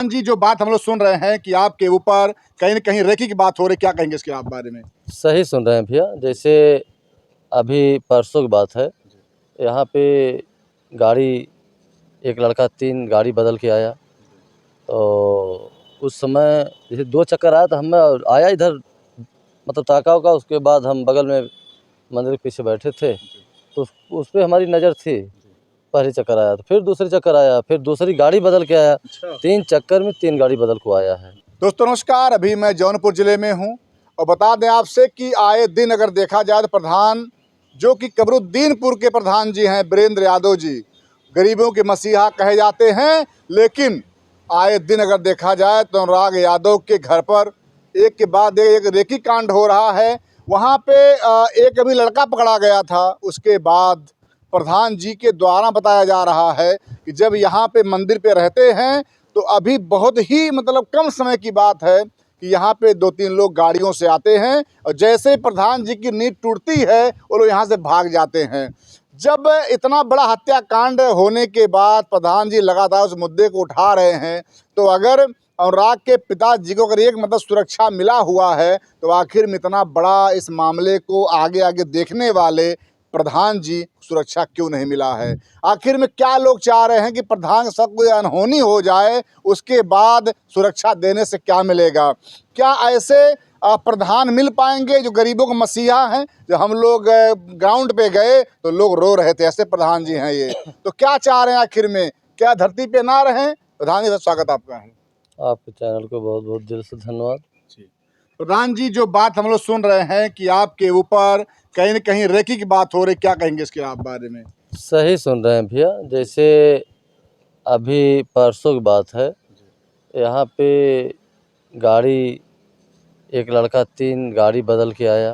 जी, जो बात हम लोग सुन रहे हैं कि आपके ऊपर कहीं न कहीं रेकी की बात हो रही है, क्या कहेंगे इसके आप बारे में? सही सुन रहे हैं भैया। जैसे अभी परसों की बात है, यहाँ पे गाड़ी एक लड़का 3 गाड़ी बदल के आया। तो उस समय जैसे 2 चक्कर आया, तो हम आया इधर, मतलब ताका-वाका। उसके बाद हम बगल में मंदिर के पीछे बैठे थे, तो उस पे हमारी नज़र थी। पहले चक्कर आया, तो फिर दूसरे चक्कर आया, फिर दूसरी गाड़ी बदल के आया। 3 चक्कर में 3 गाड़ी बदल को आया है। दोस्तों नमस्कार, अभी मैं जौनपुर ज़िले में हूँ और बता दें आपसे कि आए दिन अगर देखा जाए तो प्रधान जो कि कमरुद्दीनपुर के प्रधान जी हैं वीरेंद्र यादव जी, गरीबों के मसीहा कहे जाते हैं। लेकिन आए दिन अगर देखा जाए तो अनुराग यादव के घर पर एक के बाद एक रेकी कांड हो रहा है। वहाँ पे एक अभी लड़का पकड़ा गया था। उसके बाद प्रधान जी के द्वारा बताया जा रहा है कि जब यहाँ पे मंदिर पे रहते हैं तो अभी बहुत ही मतलब कम समय की बात है कि यहाँ पे 2-3 लोग गाड़ियों से आते हैं और जैसे प्रधान जी की नींद टूटती है वो लोग यहाँ से भाग जाते हैं। जब इतना बड़ा हत्याकांड होने के बाद प्रधान जी लगातार उस मुद्दे को उठा रहे हैं, तो अगर अनुराग के पिताजी को अगर एक मतलब सुरक्षा मिला हुआ है, तो आखिर में इतना बड़ा इस मामले को आगे आगे देखने वाले प्रधान जी सुरक्षा क्यों नहीं मिला है? आखिर में क्या लोग चाह रहे हैं कि प्रधान के साथ कोई अनहोनी हो जाए, उसके बाद सुरक्षा देने से क्या मिलेगा? क्या ऐसे प्रधान मिल पाएंगे जो गरीबों के मसीहा हैं? जब हम लोग ग्राउंड पे गए तो लोग रो रहे थे, ऐसे प्रधान जी हैं ये। तो क्या चाह रहे हैं आखिर में? क्या धरती पे ना रहें? प्रधान जी, स्वागत आपका है। आपके चैनल को बहुत-बहुत दिल से धन्यवाद। प्रधान जी, जो बात हम लोग सुन रहे हैं कि आपके ऊपर कहीं न कहीं रेकी की बात हो रही है, क्या कहेंगे इसके आप बारे में? सही सुन रहे हैं भैया। जैसे अभी परसों की बात है, यहाँ पे गाड़ी एक लड़का 3 गाड़ी बदल के आया।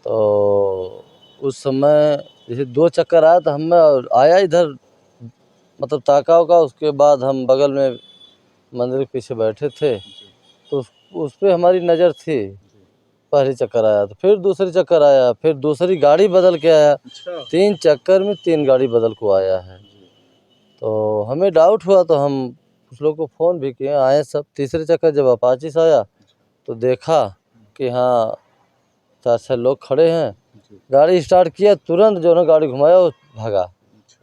तो उस समय जैसे 2 चक्कर आया, तो हम आया इधर, मतलब ताका-वाका। उसके बाद हम बगल में मंदिर के पीछे बैठे थे, तो उस पे हमारी नज़र थी। पहले चक्कर आया, तो फिर दूसरे चक्कर आया, फिर दूसरी गाड़ी बदल के आया। 3 चक्कर में 3 गाड़ी बदल को आया है। तो हमें डाउट हुआ, तो हम कुछ लोग को फ़ोन भी किए, आए सब। तीसरे चक्कर जब अपाची से आया, तो देखा कि हाँ 4-6 लोग खड़े हैं। गाड़ी स्टार्ट किया, तुरंत जो है गाड़ी घुमाया और भागा।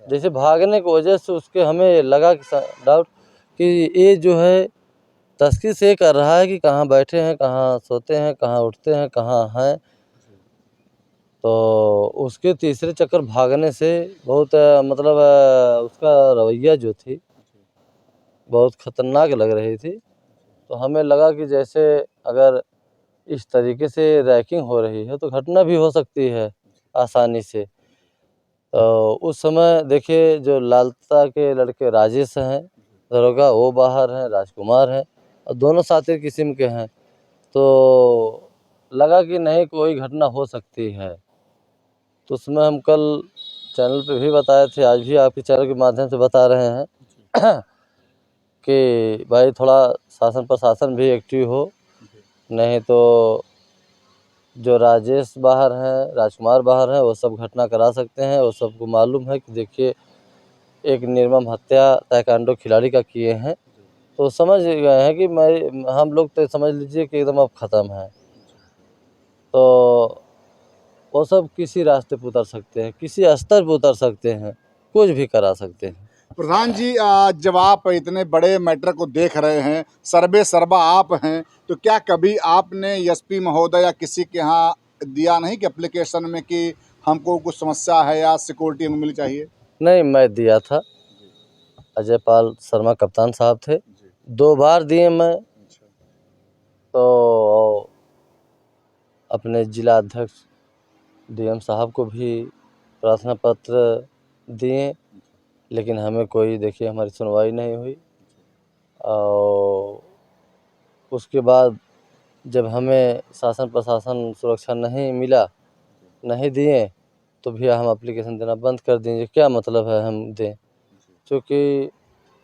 जैसे भागने की वजह से उसके हमें लगा कि डाउट कि ये जो है तस्कीर से ये कर रहा है कि कहाँ बैठे हैं, कहाँ सोते हैं, कहाँ उठते हैं, कहाँ हैं। तो उसके तीसरे चक्कर भागने से बहुत मतलब उसका रवैया जो थी बहुत ख़तरनाक लग रही थी। तो हमें लगा कि जैसे अगर इस तरीके से रैकिंग हो रही है तो घटना भी हो सकती है आसानी से। तो उस समय देखिए, जो लालता के लड़के राजेश हैं दरोगा, वो बाहर हैं, राजकुमार हैं, और दोनों साथी किस्म के हैं। तो लगा कि नहीं, कोई घटना हो सकती है। तो उसमें हम कल चैनल पे भी बताए थे, आज भी आपके चैनल के माध्यम से बता रहे हैं कि भाई थोड़ा शासन प्रशासन भी एक्टिव हो, नहीं तो जो राजेश बाहर हैं, राजकुमार बाहर हैं, वो सब घटना करा सकते हैं। वो सबको मालूम है कि देखिए एक निर्मम हत्या ताइक्वांडो खिलाड़ी का किए हैं। तो समझ गए हैं कि हम लोग तो समझ लीजिए कि एकदम अब ख़त्म है। तो वो सब किसी रास्ते पे उतर सकते हैं, किसी स्तर पे उतर सकते हैं, कुछ भी करा सकते हैं। प्रधान जी, जब आप इतने बड़े मैटर को देख रहे हैं, सर्वे सर्वा आप हैं, तो क्या कभी आपने एसपी महोदय या किसी के यहाँ दिया नहीं कि एप्लीकेशन में कि हमको कुछ समस्या है या सिक्योरिटी हमें मिलनी चाहिए? नहीं, मैं दिया था। अजय पाल शर्मा कप्तान साहब थे, 2 बार दिए मैं। तो अपने जिला अध्यक्ष डीएम साहब को भी प्रार्थना पत्र दिए, लेकिन हमें कोई, देखिए, हमारी सुनवाई नहीं हुई। और उसके बाद जब हमें शासन प्रशासन सुरक्षा नहीं मिला, नहीं दिए, तो भैया हम एप्लीकेशन देना बंद कर दिए। क्या मतलब है हम दें? क्योंकि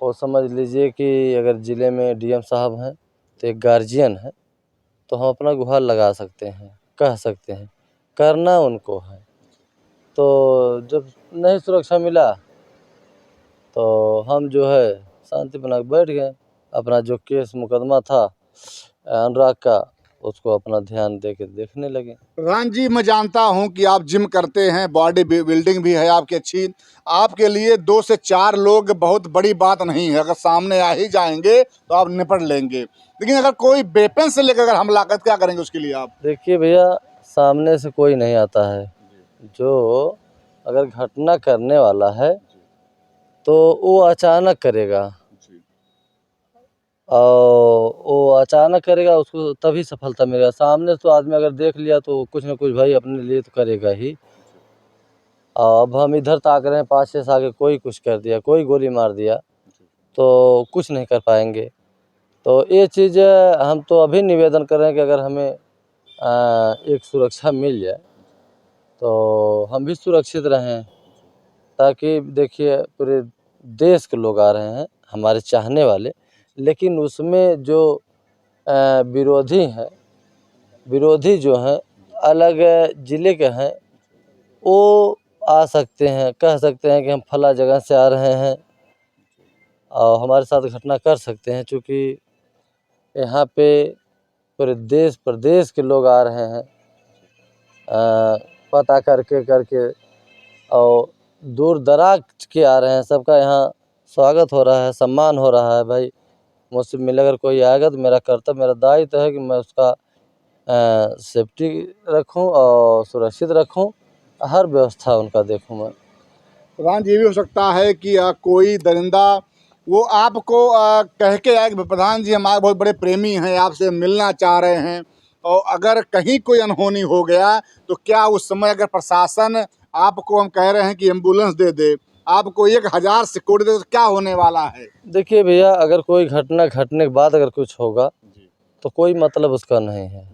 वो समझ लीजिए कि अगर ज़िले में डीएम साहब हैं तो एक गार्जियन है, तो हम अपना गुहार लगा सकते हैं, कह सकते हैं, करना उनको है। तो जब नहीं सुरक्षा मिला, तो हम जो है शांति बना के बैठ गए। अपना जो केस मुकदमा था अनुराग का, उसको अपना ध्यान दे के देखने लगे। प्रधान जी, मैं जानता हूं कि आप जिम करते हैं, बॉडी बिल्डिंग भी है आपकी अच्छी। आपके लिए 2 से 4 लोग बहुत बड़ी बात नहीं है, अगर सामने आ ही जाएंगे तो आप निपट लेंगे। लेकिन अगर कोई वेपन से लेकर अगर हमला कर, क्या करेंगे उसके लिए आप? देखिए भैया, सामने से कोई नहीं आता है। जो अगर घटना करने वाला है तो वो अचानक करेगा, और वो अचानक करेगा, उसको तभी सफलता मिलेगा। सामने तो आदमी अगर देख लिया तो कुछ ना कुछ भाई अपने लिए तो करेगा ही। अब हम इधर ताक रहे हैं, 5-6 से आगे कोई कुछ कर दिया, कोई गोली मार दिया, तो कुछ नहीं कर पाएंगे। तो ये चीज़ हम तो अभी निवेदन कर रहे हैं कि अगर हमें एक सुरक्षा मिल जाए तो हम भी सुरक्षित रहें। ताकि देखिए, पूरे देश के लोग आ रहे हैं हमारे चाहने वाले, लेकिन उसमें जो विरोधी जो हैं अलग ज़िले के हैं, वो आ सकते हैं, कह सकते हैं कि हम फला जगह से आ रहे हैं और हमारे साथ घटना कर सकते हैं। चूँकि यहाँ पे पूरे देश प्रदेश के लोग आ रहे हैं पता करके और दूर दराज के आ रहे हैं। सबका यहाँ स्वागत हो रहा है, सम्मान हो रहा है। भाई, मुझसे मिल अगर कोई आएगा तो मेरा कर्तव्य, मेरा दायित्व है कि मैं उसका सेफ्टी रखूं और सुरक्षित रखूं, हर व्यवस्था उनका देखूं मैं। प्रधान जी, ये भी हो सकता है कि कोई दरिंदा वो आपको कह के आए कि प्रधान जी, हमारे बहुत बड़े प्रेमी हैं, आपसे मिलना चाह रहे हैं, और अगर कहीं कोई अनहोनी हो गया तो क्या उस समय अगर प्रशासन आपको, हम कह रहे हैं कि एम्बुलेंस दे दे, आपको 1000 सिक्योरिटी दे, तो क्या होने वाला है? देखिए भैया, अगर कोई घटना घटने के बाद अगर कुछ होगा तो कोई मतलब उसका नहीं है।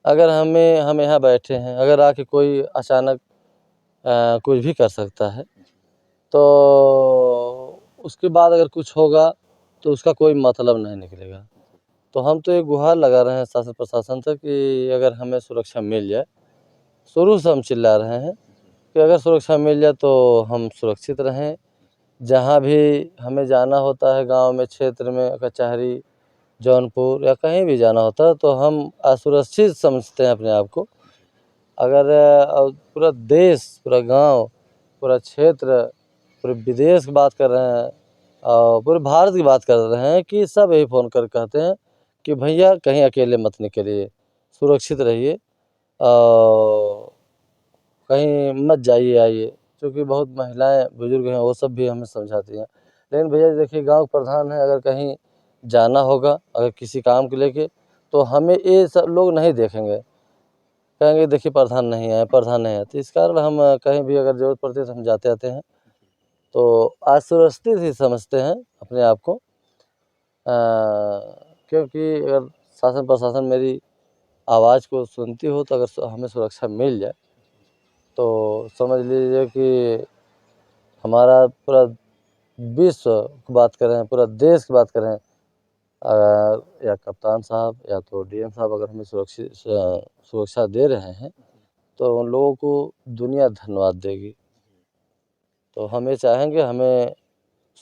अगर हम यहाँ बैठे हैं, अगर आके कोई अचानक कुछ भी कर सकता है, तो उसके बाद अगर कुछ होगा तो उसका कोई मतलब नहीं निकलेगा। तो हम तो एक गुहार लगा रहे हैं शासन प्रशासन से कि अगर हमें सुरक्षा मिल जाए, शुरू से हम चिल्ला रहे हैं कि अगर सुरक्षा मिल जाए तो हम सुरक्षित रहें। जहाँ भी हमें जाना होता है, गांव में, क्षेत्र में, कचहरी, जौनपुर या कहीं भी जाना होता है, तो हम असुरक्षित समझते हैं अपने आप को। अगर पूरा देश, पूरा गांव, पूरा क्षेत्र, पूरे विदेश की बात कर रहे हैं और पूरे भारत की बात कर रहे हैं कि सब यही फ़ोन कर कहते हैं कि भैया कहीं अकेले मत निकलिए, सुरक्षित रहिए और कहीं मत जाइए आइए। क्योंकि बहुत महिलाएं बुजुर्ग हैं, वो सब भी हमें समझाती हैं। लेकिन भैया देखिए, गांव प्रधान है, अगर कहीं जाना होगा, अगर किसी काम को लेके, तो हमें ये सब लोग नहीं देखेंगे, कहेंगे देखिए प्रधान नहीं आए, प्रधान नहीं आए। तो इस कारण हम कहीं भी अगर ज़रूरत पड़ती है तो हम जाते आते हैं। तो असुरक्षित ही समझते हैं अपने आप को, क्योंकि अगर शासन प्रशासन मेरी आवाज़ को सुनती हो तो अगर हमें सुरक्षा मिल जाए तो समझ लीजिए कि हमारा पूरा विश्व की बात करें, पूरा देश की बात करें, या कप्तान साहब या तो डीएम साहब अगर हमें सुरक्षा दे रहे हैं तो उन लोगों को दुनिया धन्यवाद देगी। तो हम ये चाहेंगे हमें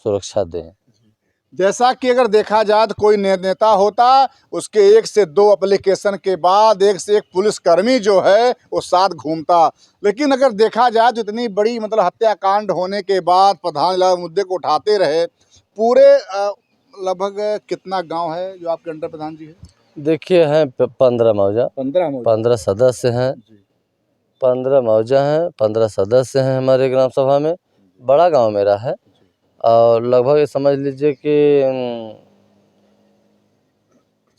सुरक्षा दें। जैसा कि अगर देखा जाए तो कोई नेता होता, उसके 1 से 2 एप्लीकेशन के बाद 1 से 1 पुलिसकर्मी जो है वो साथ घूमता। लेकिन अगर देखा जाए तो इतनी बड़ी मतलब हत्याकांड होने के बाद प्रधान मुद्दे को उठाते रहे। पूरे लगभग कितना गांव है जो आपके अंडर प्रधान जी है? देखिए हैं 15 मौजा, 15 सदस्य हैं, 15 मौजा हैं, 15 सदस्य हैं हमारे ग्राम सभा में। बड़ा गांव मेरा है और लगभग ये समझ लीजिए कि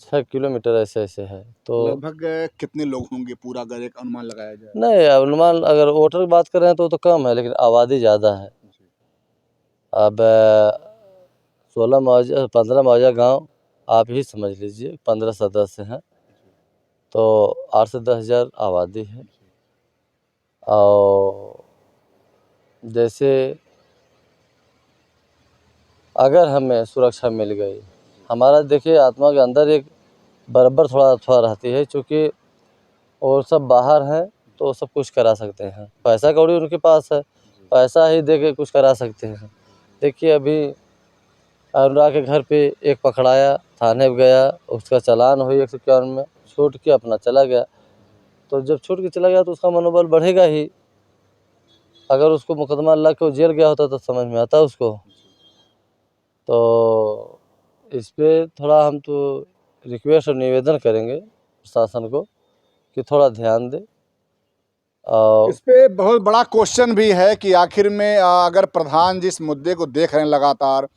6 किलोमीटर ऐसे है। तो लगभग कितने लोग होंगे पूरा, अगर एक अनुमान लगाया जाए? नहीं, अनुमान अगर वोटर की बात करें तो कम है, लेकिन आबादी ज़्यादा है। अब 16 मौजा, 15 मौजा गांव आप ही समझ लीजिए, 15 सदस्य हैं, तो 8 से 10 हज़ार आबादी है। और जैसे अगर हमें सुरक्षा मिल गई, हमारा देखिए आत्मा के अंदर एक बराबर थोड़ा रहती है, क्योंकि और सब बाहर हैं तो सब कुछ करा सकते हैं, पैसा कौड़ी उनके पास है, पैसा ही दे के कुछ करा सकते हैं। देखिए अभी अनुराग के घर पे एक पकड़ाया, थाने पे गया, उसका चालान हुई 151 में, छूट के अपना चला गया। तो जब छूट के चला गया तो उसका मनोबल बढ़ेगा ही। अगर उसको मुकदमा लग के वो जेल गया होता तो समझ में आता उसको। तो इस पे थोड़ा हम तो रिक्वेस्ट और निवेदन करेंगे प्रशासन को कि थोड़ा ध्यान दे। और इस पे बहुत बड़ा क्वेश्चन भी है कि आखिर में अगर प्रधान जी इस मुद्दे को देख रहे हैं लगातार,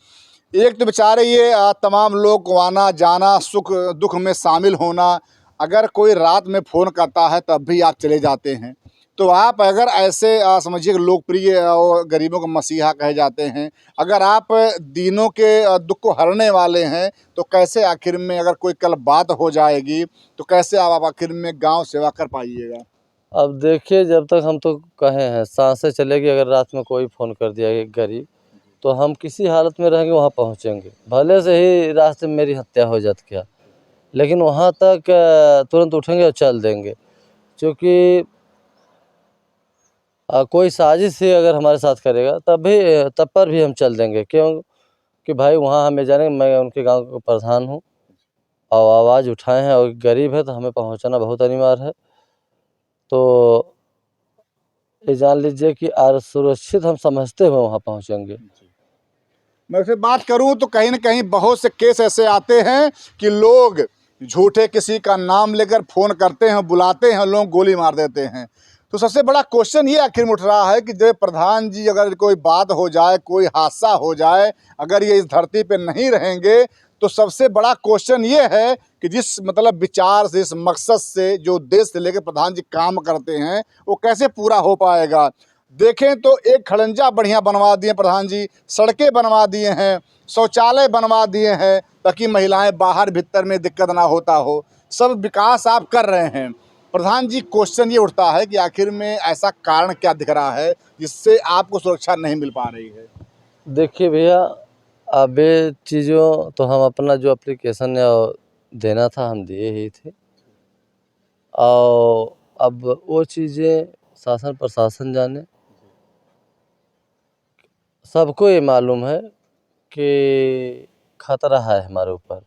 एक तो बेचारे ये तमाम लोग को आना जाना, सुख दुख में शामिल होना, अगर कोई रात में फ़ोन करता है तब भी आप चले जाते हैं। तो आप अगर ऐसे समझिए कि लोकप्रिय और गरीबों के मसीहा कहे जाते हैं, अगर आप दीनों के दुख को हरने वाले हैं, तो कैसे आखिर में अगर कोई कल बात हो जाएगी तो कैसे आप आखिर में गाँव सेवा कर पाइएगा? अब देखिए, जब तक हम तो कहे हैं सांसें चलेगी, अगर रात में कोई फ़ोन कर दिया एक गरीब, तो हम किसी हालत में रहेंगे वहाँ पहुँचेंगे। भले से ही रास्ते में मेरी हत्या हो जाती क्या, लेकिन वहाँ तक तुरंत उठेंगे और चल देंगे। क्योंकि कोई साजिश ही अगर हमारे साथ करेगा तब पर भी हम चल देंगे। क्यों कि भाई वहाँ हमें जाने, मैं उनके गांव का प्रधान हूँ और आवाज़ उठाए हैं और गरीब है तो हमें पहुँचना बहुत अनिवार्य है। तो ये जान लीजिए कि सुरक्षित हम समझते हुए वहाँ पहुँचेंगे। मैं उससे बात करूं तो कहीं न कहीं बहुत से केस ऐसे आते हैं कि लोग झूठे किसी का नाम लेकर फ़ोन करते हैं, बुलाते हैं, लोग गोली मार देते हैं। तो सबसे बड़ा क्वेश्चन ये आखिर में उठ रहा है कि जब प्रधान जी अगर कोई बात हो जाए, कोई हादसा हो जाए, अगर ये इस धरती पे नहीं रहेंगे, तो सबसे बड़ा क्वेश्चन ये है कि जिस मतलब विचार से, इस मकसद से, जो उद्देश्य से लेकर प्रधान जी काम करते हैं, वो कैसे पूरा हो पाएगा? देखें तो एक खड़ंजा बढ़िया बनवा दिए प्रधान जी, सड़कें बनवा दिए हैं, शौचालय बनवा दिए हैं ताकि महिलाएं बाहर भीतर में दिक्कत ना होता हो, सब विकास आप कर रहे हैं। प्रधान जी, क्वेश्चन ये उठता है कि आखिर में ऐसा कारण क्या दिख रहा है जिससे आपको सुरक्षा नहीं मिल पा रही है? देखिए भैया, अब ये चीज़ों तो हम अपना जो एप्लीकेशन देना था हम दिए ही थे। और अब वो चीज़ें शासन प्रशासन जाने। सबको ये मालूम है कि खतरा है हमारे ऊपर,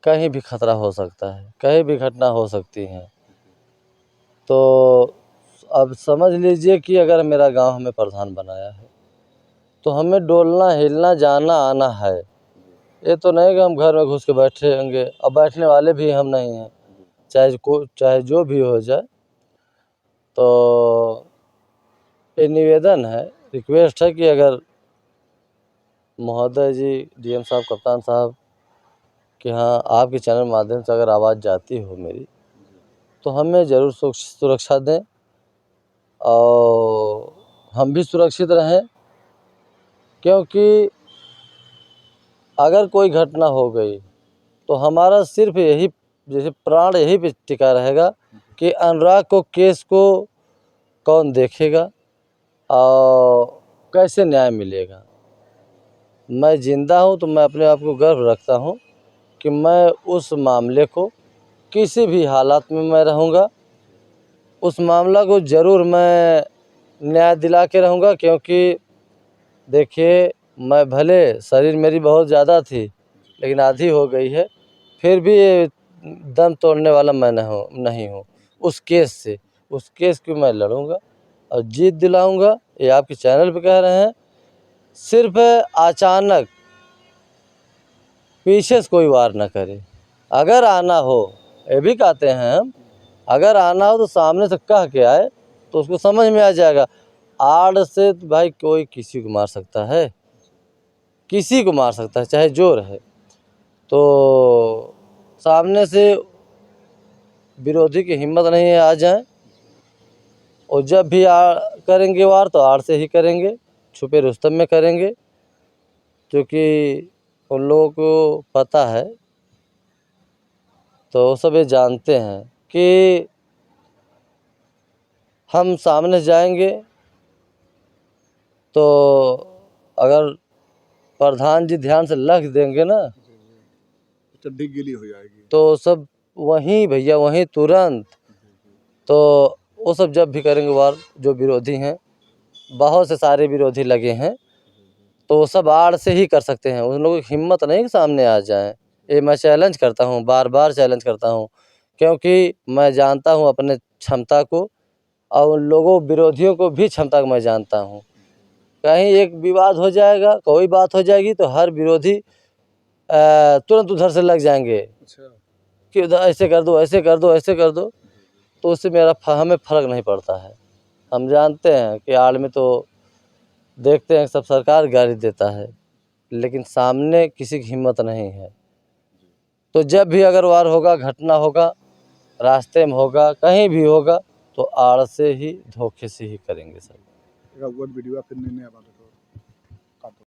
कहीं भी खतरा हो सकता है, कहीं भी घटना हो सकती है। तो अब समझ लीजिए कि अगर मेरा गांव हमें प्रधान बनाया है तो हमें डोलना हिलना जाना आना है। ये तो नहीं कि हम घर में घुस के बैठेंगे, और बैठने वाले भी हम नहीं हैं। चाहे जो भी हो जाए। तो ये निवेदन है, रिक्वेस्ट है कि अगर महोदय जी, डीएम साहब, कप्तान साहब कि हाँ आपके चैनल माध्यम से अगर आवाज़ जाती हो मेरी, तो हमें ज़रूर सुरक्षा दें और हम भी सुरक्षित रहें। क्योंकि अगर कोई घटना हो गई तो हमारा सिर्फ यही, जैसे प्राण यही पे टिका रहेगा कि अनुराग को केस को कौन देखेगा और कैसे न्याय मिलेगा। मैं ज़िंदा हूँ तो मैं अपने आप को गर्व रखता हूँ कि मैं उस मामले को किसी भी हालात में मैं रहूँगा, उस मामला को ज़रूर मैं न्याय दिला के रहूँगा। क्योंकि देखिए, मैं भले शरीर मेरी बहुत ज़्यादा थी लेकिन आधी हो गई है, फिर भी ये दम तोड़ने वाला मैं नहीं हूँ। उस केस की मैं लड़ूंगा और जीत दिलाऊंगा। ये आपके चैनल पे कह रहे हैं। सिर्फ अचानक पीछे से कोई वार ना करे। अगर आना हो, ये भी कहते हैं हम, अगर आना हो तो सामने से कह के आए तो उसको समझ में आ जाएगा। आड़ से तो भाई कोई किसी को मार सकता है, किसी को मार सकता है, चाहे जो रहे। तो सामने से विरोधी की हिम्मत नहीं है, आ जाए। और जब भी करेंगे वार तो आड़ से ही करेंगे, छुपे रुस्तम में करेंगे। क्योंकि उन लोगों को पता है, तो वो सब ये जानते हैं कि हम सामने जाएंगे तो अगर प्रधान जी ध्यान से लग देंगे ना चड्डी गीली हो जाएगी। तो सब वहीं भैया, वहीं तुरंत। तो वो सब जब भी करेंगे वार, जो विरोधी हैं, बहुत से सारे विरोधी लगे हैं, तो वो सब आड़ से ही कर सकते हैं। उन लोगों की हिम्मत नहीं कि सामने आ जाएं। ये मैं चैलेंज करता हूँ, बार बार चैलेंज करता हूँ, क्योंकि मैं जानता हूँ अपने क्षमता को और उन लोगों विरोधियों को भी क्षमता को मैं जानता हूँ। कहीं एक विवाद हो जाएगा, कोई बात हो जाएगी तो हर विरोधी तुरंत उधर से लग जाएंगे कि उधर ऐसे कर दो, ऐसे कर दो, ऐसे कर दो। तो उससे हमें फ़र्क नहीं पड़ता है। हम जानते हैं कि आड़ में तो देखते हैं सब सरकार गाली देता है, लेकिन सामने किसी की हिम्मत नहीं है। तो जब भी अगर वार होगा, घटना होगा, रास्ते में होगा, कहीं भी होगा, तो आड़ से ही, धोखे से ही करेंगे सब। Ikaw, वीडियो फिर नहीं